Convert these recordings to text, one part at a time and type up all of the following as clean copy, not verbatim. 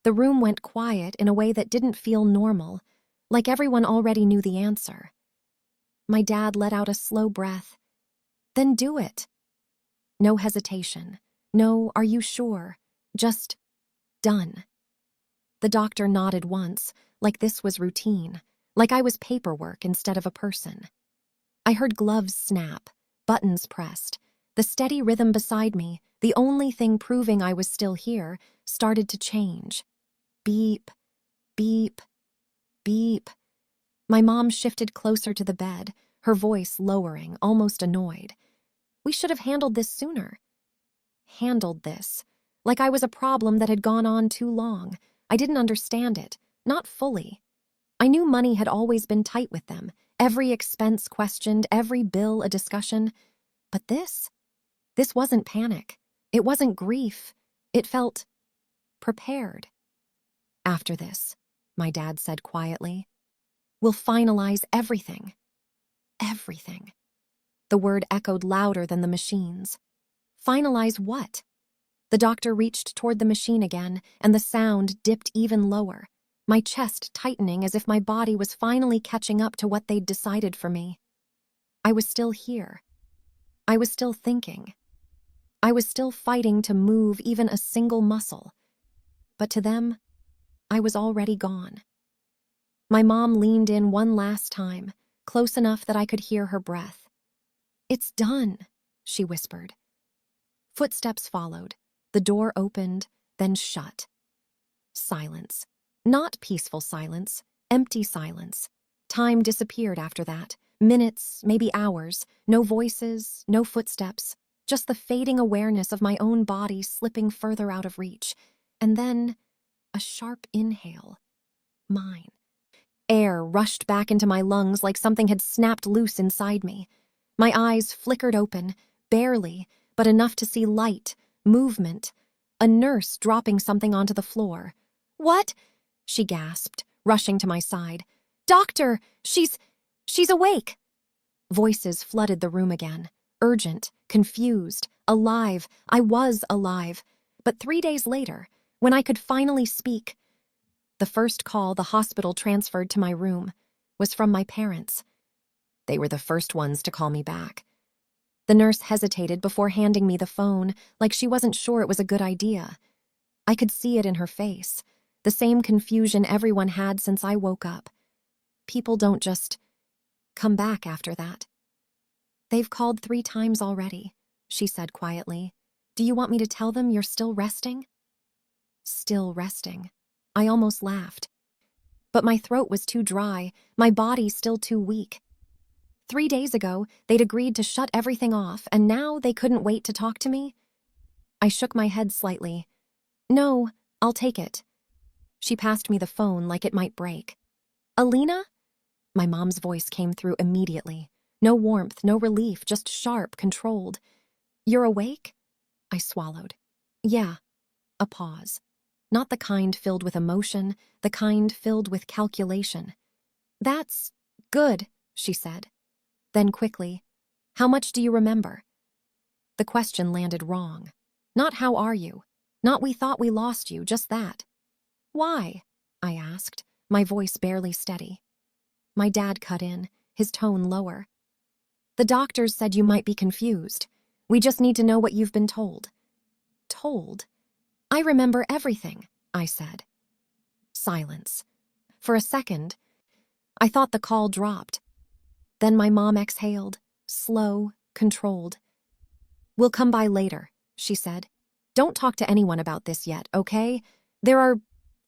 The room went quiet in a way that didn't feel normal, like everyone already knew the answer. My dad let out a slow breath. Then do it. No hesitation. No, are you sure? Just done. The doctor nodded once, like this was routine, like I was paperwork instead of a person. I heard gloves snap, buttons pressed. The steady rhythm beside me, the only thing proving I was still here, started to change. Beep, beep, beep. My mom shifted closer to the bed, her voice lowering, almost annoyed. We should have handled this sooner. Handled this. Like I was a problem that had gone on too long. I didn't understand it, not fully. I knew money had always been tight with them, every expense questioned, every bill a discussion. But this wasn't panic. It wasn't grief. It felt prepared. After this, my dad said quietly, we'll finalize everything. Everything. The word echoed louder than the machines. Finalize what? The doctor reached toward the machine again, and the sound dipped even lower, my chest tightening as if my body was finally catching up to what they'd decided for me. I was still here. I was still thinking. I was still fighting to move even a single muscle. But to them, I was already gone. My mom leaned in one last time, close enough that I could hear her breath. It's done, she whispered. Footsteps followed. The door opened, then shut. Silence. Not peaceful silence, empty silence. Time disappeared after that. Minutes, maybe hours. No voices, no footsteps. Just the fading awareness of my own body slipping further out of reach. And then, a sharp inhale. Mine. Air rushed back into my lungs like something had snapped loose inside me. My eyes flickered open, barely, but enough to see light, movement. A nurse dropping something onto the floor. What? She gasped, rushing to my side. Doctor, she's awake. Voices flooded the room again. Urgent, confused, alive. I was alive. But 3 days later, when I could finally speak, the first call the hospital transferred to my room was from my parents. They were the first ones to call me back. The nurse hesitated before handing me the phone, like she wasn't sure it was a good idea. I could see it in her face, the same confusion everyone had since I woke up. People don't just come back after that. They've called 3 times already, she said quietly. Do you want me to tell them you're still resting? Still resting. I almost laughed. But my throat was too dry, my body still too weak. 3 days ago, they'd agreed to shut everything off, and now they couldn't wait to talk to me? I shook my head slightly. No, I'll take it. She passed me the phone like it might break. Alina? My mom's voice came through immediately. No warmth, no relief, just sharp, controlled. You're awake? I swallowed. Yeah. A pause. Not the kind filled with emotion, the kind filled with calculation. That's good, she said. Then quickly, how much do you remember? The question landed wrong. Not how are you? Not we thought we lost you, just that. Why? I asked, my voice barely steady. My dad cut in, his tone lower. The doctors said you might be confused. We just need to know what you've been told. Told? I remember everything, I said. Silence. For a second, I thought the call dropped. Then my mom exhaled, slow, controlled. We'll come by later, she said. Don't talk to anyone about this yet, okay? There are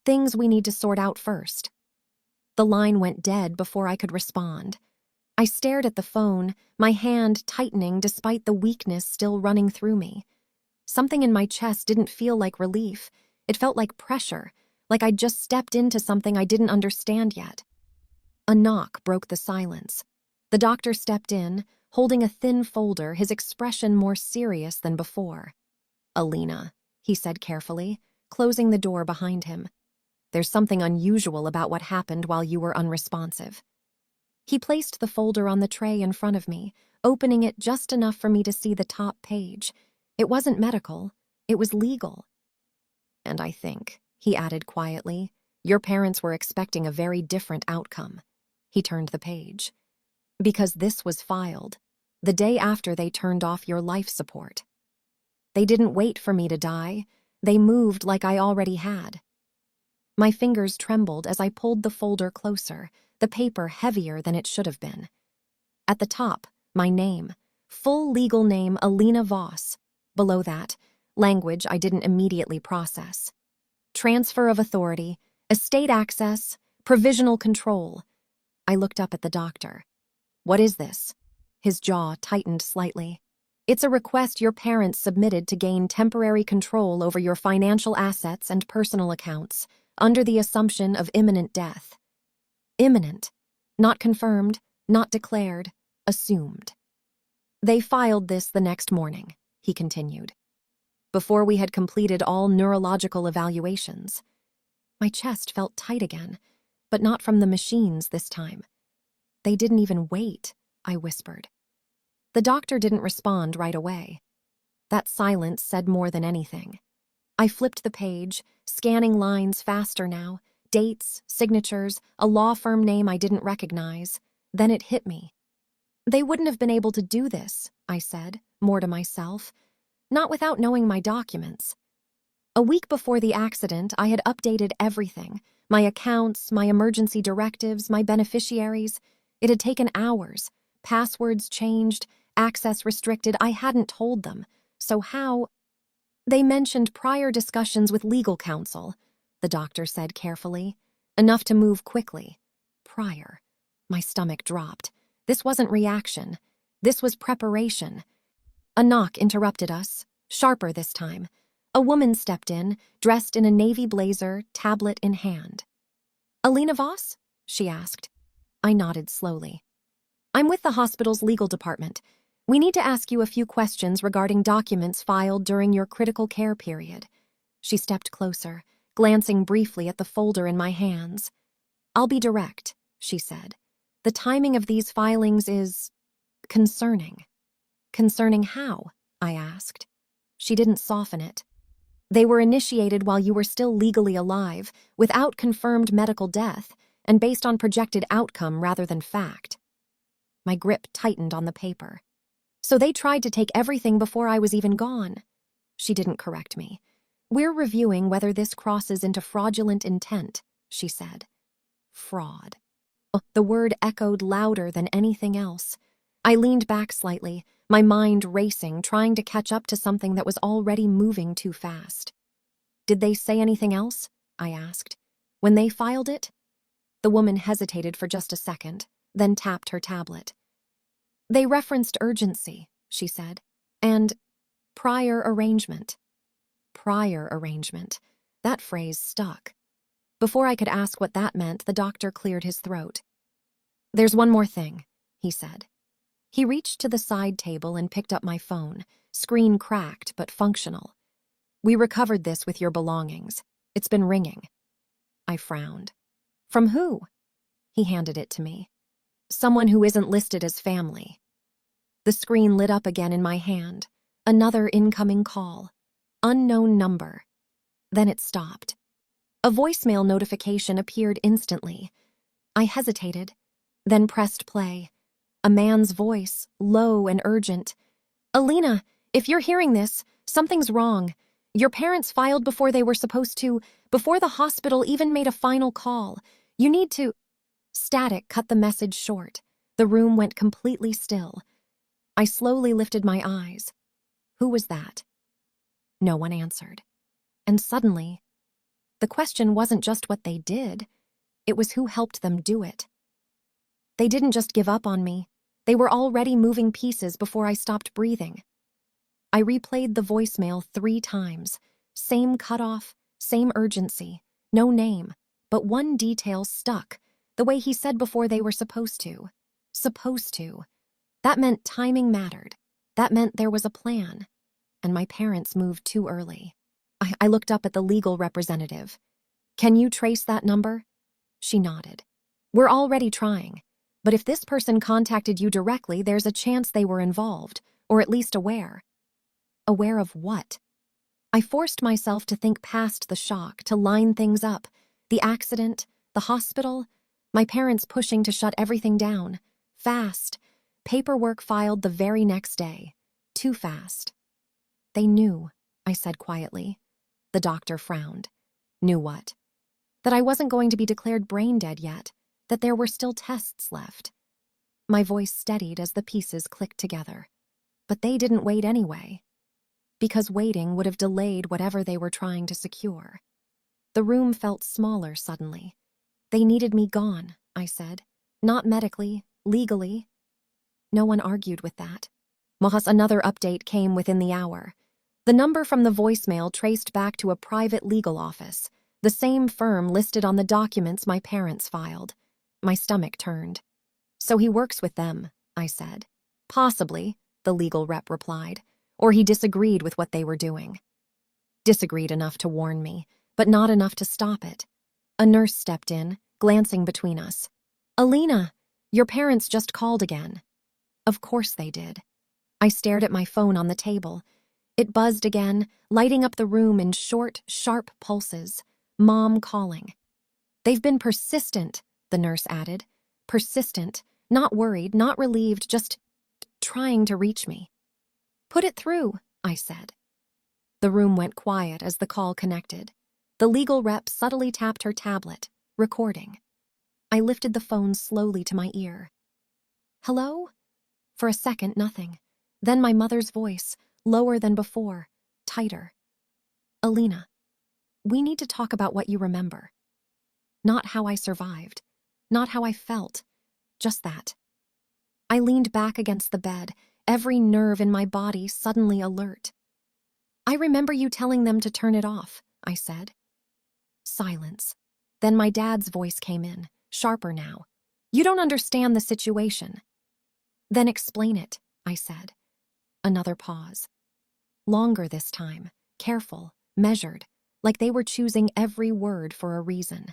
things we need to sort out first. The line went dead before I could respond. I stared at the phone, my hand tightening despite the weakness still running through me. Something in my chest didn't feel like relief. It felt like pressure, like I'd just stepped into something I didn't understand yet. A knock broke the silence. The doctor stepped in, holding a thin folder, his expression more serious than before. Alina, he said carefully, closing the door behind him. There's something unusual about what happened while you were unresponsive. He placed the folder on the tray in front of me, opening it just enough for me to see the top page. It wasn't medical, it was legal. And I think, he added quietly. Your parents were expecting a very different outcome. He turned the page. Because this was filed the day after they turned off your life support. They didn't wait for me to die. They moved like I already had. My fingers trembled as I pulled the folder closer, the paper heavier than it should have been. At the top, my name, full legal name Alina Voss. Below that, language I didn't immediately process. Transfer of authority, estate access, provisional control. I looked up at the doctor. What is this? His jaw tightened slightly. It's a request your parents submitted to gain temporary control over your financial assets and personal accounts, under the assumption of imminent death. Imminent. Not confirmed, not declared, assumed. They filed this the next morning, he continued, before we had completed all neurological evaluations. My chest felt tight again, but not from the machines this time. They didn't even wait, I whispered. The doctor didn't respond right away. That silence said more than anything. I flipped the page, scanning lines faster now, dates, signatures, a law firm name I didn't recognize. Then it hit me. They wouldn't have been able to do this, I said, more to myself, not without knowing my documents. A week before the accident, I had updated everything, my accounts, my emergency directives, my beneficiaries. It had taken hours, passwords changed, access restricted. I hadn't told them, so how? They mentioned prior discussions with legal counsel, the doctor said carefully, enough to move quickly. Prior. My stomach dropped. This wasn't reaction. This was preparation. A knock interrupted us, sharper this time. A woman stepped in, dressed in a navy blazer, tablet in hand. Alina Voss? She asked. I nodded slowly. I'm with the hospital's legal department. We need to ask you a few questions regarding documents filed during your critical care period. She stepped closer, glancing briefly at the folder in my hands. I'll be direct, she said. The timing of these filings is concerning. Concerning how? I asked. She didn't soften it. They were initiated while you were still legally alive, without confirmed medical death, and based on projected outcome rather than fact. My grip tightened on the paper. So they tried to take everything before I was even gone. She didn't correct me. We're reviewing whether this crosses into fraudulent intent, she said. Fraud. The word echoed louder than anything else. I leaned back slightly, my mind racing, trying to catch up to something that was already moving too fast. Did they say anything else? I asked. When they filed it? The woman hesitated for just a second, then tapped her tablet. They referenced urgency, she said, and prior arrangement. Prior arrangement. That phrase stuck. Before I could ask what that meant, the doctor cleared his throat. There's one more thing, he said. He reached to the side table and picked up my phone, screen cracked but functional. We recovered this with your belongings. It's been ringing. I frowned. From who? He handed it to me. Someone who isn't listed as family. The screen lit up again in my hand. Another incoming call. Unknown number. Then it stopped. A voicemail notification appeared instantly. I hesitated, then pressed play. A man's voice, low and urgent. Alina, if you're hearing this, something's wrong. Your parents filed before they were supposed to, before the hospital even made a final call. You need to... Static cut the message short. The room went completely still. I slowly lifted my eyes. Who was that? No one answered. And suddenly, the question wasn't just what they did, it was who helped them do it. They didn't just give up on me. They were already moving pieces before I stopped breathing. I replayed the voicemail 3 times. Same cutoff, same urgency, no name, but one detail stuck, the way he said before they were supposed to. Supposed to. That meant timing mattered. That meant there was a plan. And my parents moved too early. I looked up at the legal representative. Can you trace that number? She nodded. We're already trying. But if this person contacted you directly, there's a chance they were involved, or at least aware. Aware of what? I forced myself to think past the shock, to line things up. The accident, the hospital, my parents pushing to shut everything down. Fast. Paperwork filed the very next day. Too fast. They knew, I said quietly. The doctor frowned. Knew what? That I wasn't going to be declared brain dead yet, that there were still tests left. My voice steadied as the pieces clicked together. But they didn't wait anyway, because waiting would have delayed whatever they were trying to secure. The room felt smaller suddenly. They needed me gone, I said. Not medically, legally. No one argued with that. Mohas, another update came within the hour. The number from the voicemail traced back to a private legal office, the same firm listed on the documents my parents filed. My stomach turned. So he works with them, I said. Possibly, the legal rep replied, or he disagreed with what they were doing. Disagreed enough to warn me, but not enough to stop it. A nurse stepped in, glancing between us. Alina, your parents just called again. Of course they did. I stared at my phone on the table. It buzzed again, lighting up the room in short, sharp pulses. Mom calling. They've been persistent, the nurse added. Persistent, not worried, not relieved, just trying to reach me. Put it through, I said. The room went quiet as the call connected. The legal rep subtly tapped her tablet, recording. I lifted the phone slowly to my ear. Hello? For a second, nothing. Then my mother's voice, lower than before, tighter. Alina, we need to talk about what you remember. Not how I survived, not how I felt, just that. I leaned back against the bed, every nerve in my body suddenly alert. I remember you telling them to turn it off, I said. Silence. Then my dad's voice came in, sharper now. You don't understand the situation. Then explain it, I said. Another pause. Longer this time, careful, measured, like they were choosing every word for a reason.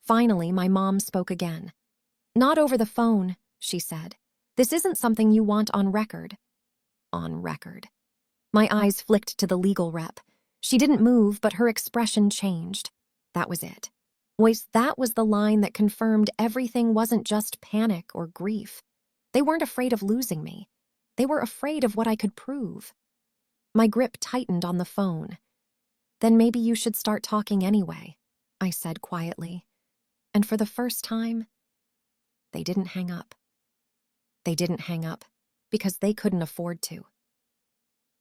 Finally, my mom spoke again. Not over the phone, she said. This isn't something you want on record. On record. My eyes flicked to the legal rep. She didn't move, but her expression changed. That was it. That was the line that confirmed everything wasn't just panic or grief. They weren't afraid of losing me. They were afraid of what I could prove. My grip tightened on the phone. Then maybe you should start talking anyway, I said quietly. And for the first time, they didn't hang up. They didn't hang up because they couldn't afford to.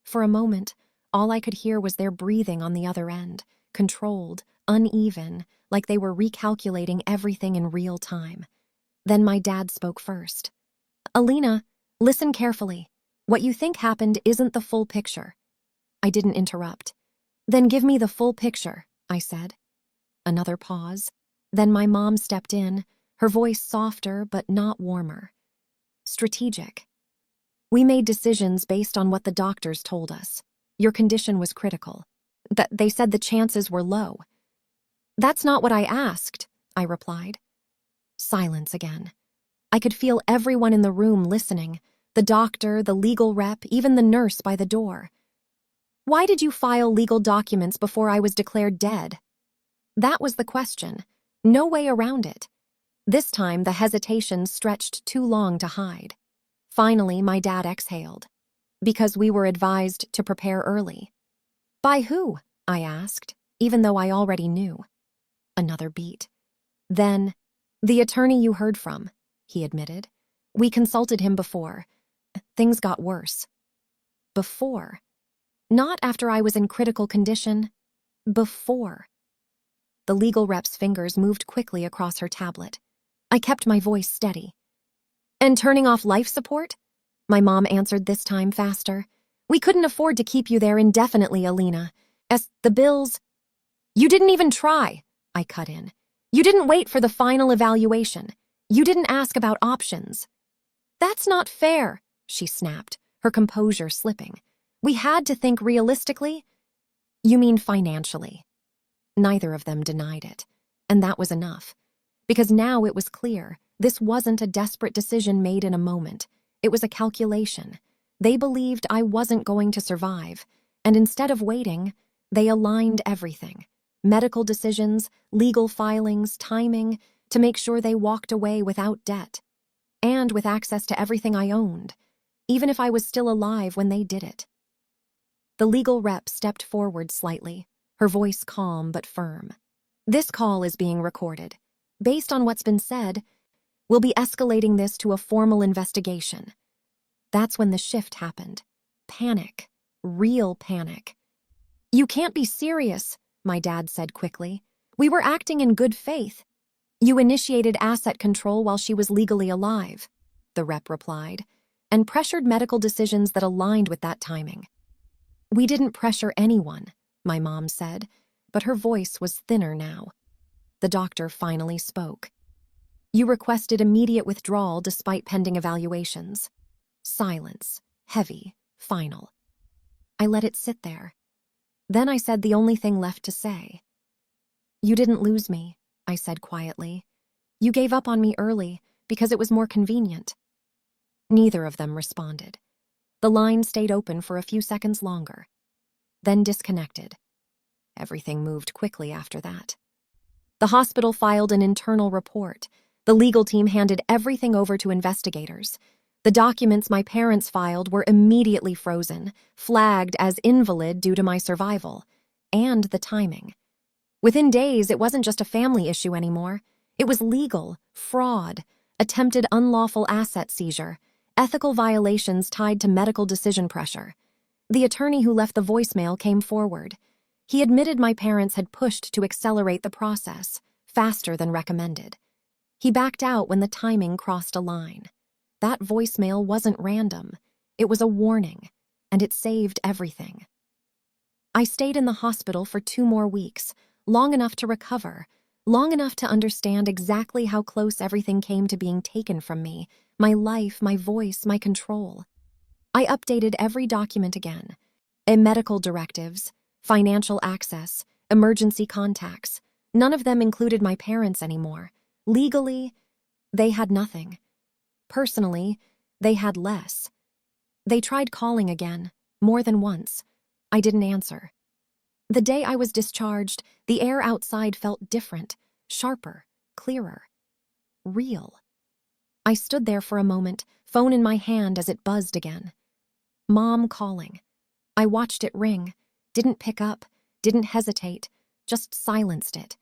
For a moment, all I could hear was their breathing on the other end, controlled, uneven, like they were recalculating everything in real time. Then my dad spoke first. Alina, listen carefully. What you think happened isn't the full picture. I didn't interrupt. Then give me the full picture, I said. Another pause. Then my mom stepped in, her voice softer but not warmer. Strategic. We made decisions based on what the doctors told us. Your condition was critical. They said the chances were low. That's not what I asked, I replied. Silence again. I could feel everyone in the room listening, the doctor, the legal rep, even the nurse by the door. Why did you file legal documents before I was declared dead? That was the question. No way around it. This time, the hesitation stretched too long to hide. Finally, my dad exhaled. Because we were advised to prepare early. By who? I asked, even though I already knew. Another beat. Then, the attorney you heard from, he admitted. We consulted him before. Things got worse. Before. Not after I was in critical condition. Before. The legal rep's fingers moved quickly across her tablet. I kept my voice steady. And turning off life support? My mom answered this time faster. We couldn't afford to keep you there indefinitely, Alina. As the bills... You didn't even try, I cut in. You didn't wait for the final evaluation. You didn't ask about options. That's not fair, she snapped, her composure slipping. We had to think realistically. You mean financially. Neither of them denied it, and that was enough. Because now it was clear, this wasn't a desperate decision made in a moment. It was a calculation. They believed I wasn't going to survive. And instead of waiting, they aligned everything. Medical decisions, legal filings, timing, to make sure they walked away without debt. And with access to everything I owned, even if I was still alive when they did it. The legal rep stepped forward slightly, her voice calm but firm. This call is being recorded. Based on what's been said, we'll be escalating this to a formal investigation. That's when the shift happened. Panic. Real panic. You can't be serious, my dad said quickly. We were acting in good faith. You initiated asset control while she was legally alive, the rep replied, and pressured medical decisions that aligned with that timing. We didn't pressure anyone, my mom said, but her voice was thinner now. The doctor finally spoke. You requested immediate withdrawal despite pending evaluations. Silence, heavy, final. I let it sit there. Then I said the only thing left to say. You didn't lose me, I said quietly. You gave up on me early because it was more convenient. Neither of them responded. The line stayed open for a few seconds longer, then disconnected. Everything moved quickly after that. The hospital filed an internal report. The legal team handed everything over to investigators. The documents my parents filed were immediately frozen, flagged as invalid due to my survival, and the timing. Within days, it wasn't just a family issue anymore. It was legal, fraud, attempted unlawful asset seizure, ethical violations tied to medical decision pressure. The attorney who left the voicemail came forward. He admitted my parents had pushed to accelerate the process, faster than recommended. He backed out when the timing crossed a line. That voicemail wasn't random. It was a warning, and it saved everything. I stayed in the hospital for 2 more weeks, long enough to recover, long enough to understand exactly how close everything came to being taken from me, my life, my voice, my control. I updated every document again. Medical directives, financial access, emergency contacts. None of them included my parents anymore. Legally, they had nothing. Personally, they had less. They tried calling again, more than once. I didn't answer. The day I was discharged, the air outside felt different, sharper, clearer, real. I stood there for a moment, phone in my hand as it buzzed again. Mom calling. I watched it ring, didn't pick up, didn't hesitate, just silenced it.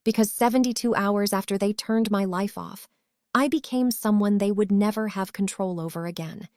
Because 72 hours after they turned my life off, I became someone they would never have control over again.